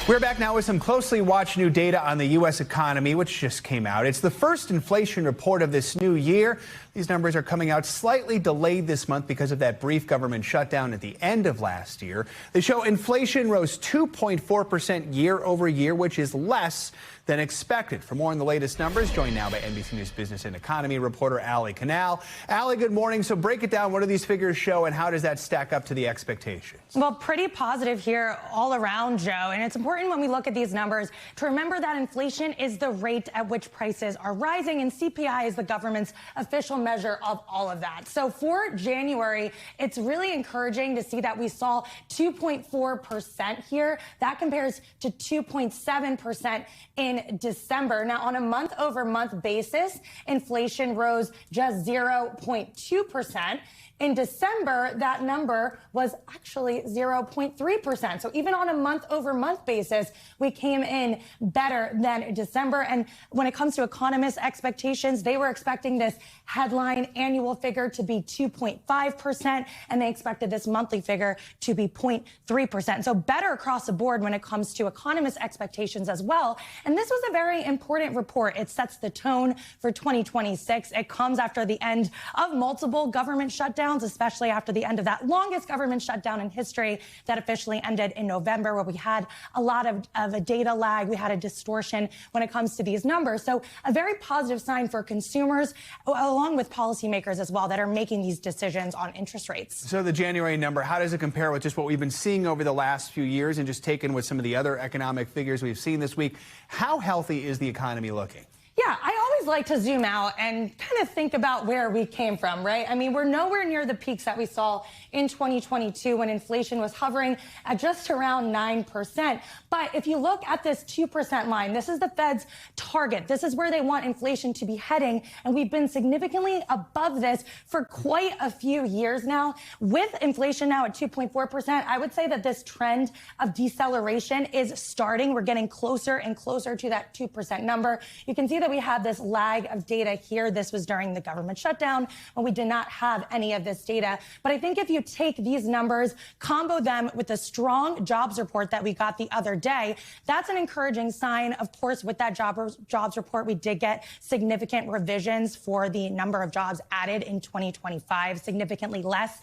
We're back now with some closely watched new data on the U.S. economy, which just came out. It's the first inflation report of this new year. These numbers are coming out slightly delayed this month because of that brief government shutdown at the end of last year. They show inflation rose 2.4% year over year, which is less than expected. For more on the latest numbers, joined now by NBC News business and economy reporter Allie Canal. Allie, good morning. So break it down. What do these figures show, and how does that stack up to the expectations? Well, pretty positive here all around, Joe. And it's important when we look at these numbers to remember that inflation is the rate at which prices are rising, and CPI is the government's official measure of all of that. So for January, it's really encouraging to see that we saw 2.4% here. That compares to 2.7% in December. Now, on a month-over-month basis, inflation rose just 0.2%. In December, that number was actually 0.3%. So even on a month-over-month basis, we came in better than December. And when it comes to economists' expectations, they were expecting this headline annual figure to be 2.5%, and they expected this monthly figure to be 0.3%. So better across the board when it comes to economists' expectations as well. And this was a very important report. It sets the tone for 2026. It comes after the end of multiple government shutdowns, especially after the end of that longest government shutdown in history that officially ended in November, where we had a lot of a data lag. We had a distortion when it comes to these numbers. So a very positive sign for consumers, along with policymakers as well, that are making these decisions on interest rates. So the January number, how does it compare with just what we've been seeing over the last few years, and just taken with some of the other economic figures we've seen this week? How healthy is the economy looking? Yeah, I always like to zoom out and kind of think about where we came from, right? I mean, we're nowhere near the peaks that we saw in 2022 when inflation was hovering at just around 9%. But if you look at this 2% line, this is the Fed's target. This is where they want inflation to be heading. And we've been significantly above this for quite a few years now. With inflation now at 2.4%, I would say that this trend of deceleration is starting. We're getting closer and closer to that 2% number. You can see that we have this lag of data here. This was during the government shutdown when we did not have any of this data. But I think if you take these numbers, combo them with the strong jobs report that we got the other day, that's an encouraging sign. Of course, with that jobs report, we did get significant revisions for the number of jobs added in 2025, significantly less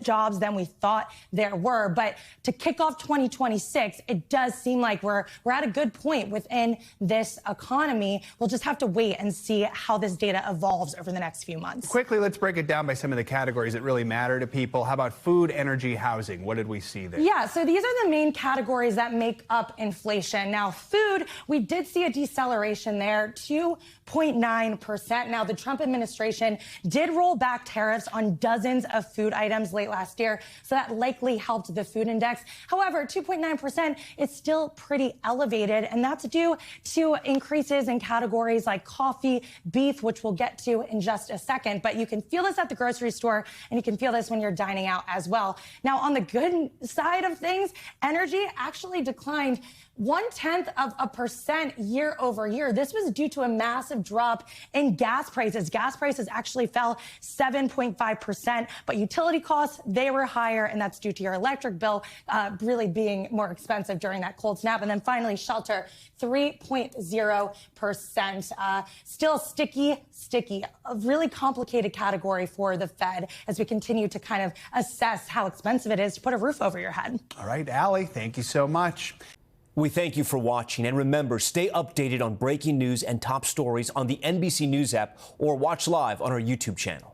jobs than we thought there were. But to kick off 2026, it does seem like we're at a good point within this economy. We'll just have to wait and see how this data evolves over the next few months. Quickly, let's break it down by some of the categories that really matter to people. How about food, energy, housing? What did we see there? Yeah, so these are the main categories that make up inflation. Now, food, we did see a deceleration there, 2.9%. Now, the Trump administration did roll back tariffs on dozens of food items late last year, so that likely helped the food index. However, 2.9% is still pretty elevated, and that's due to increases in categories like coffee, beef, which we'll get to in just a second. But you can feel this at the grocery store, and you can feel this when you're dining out as well. Now, on the good side of things, energy actually declined 0.1% year over year. This was due to a massive drop in gas prices. Gas prices actually fell 7.5%, but utility costs, they were higher, and that's due to your electric bill really being more expensive during that cold snap. And then finally, shelter, 3.0%. Still sticky, a really complicated category for the Fed as we continue to kind of assess how expensive it is to put a roof over your head. All right, Allie, thank you so much. We thank you for watching, and remember, stay updated on breaking news and top stories on the NBC News app or watch live on our YouTube channel.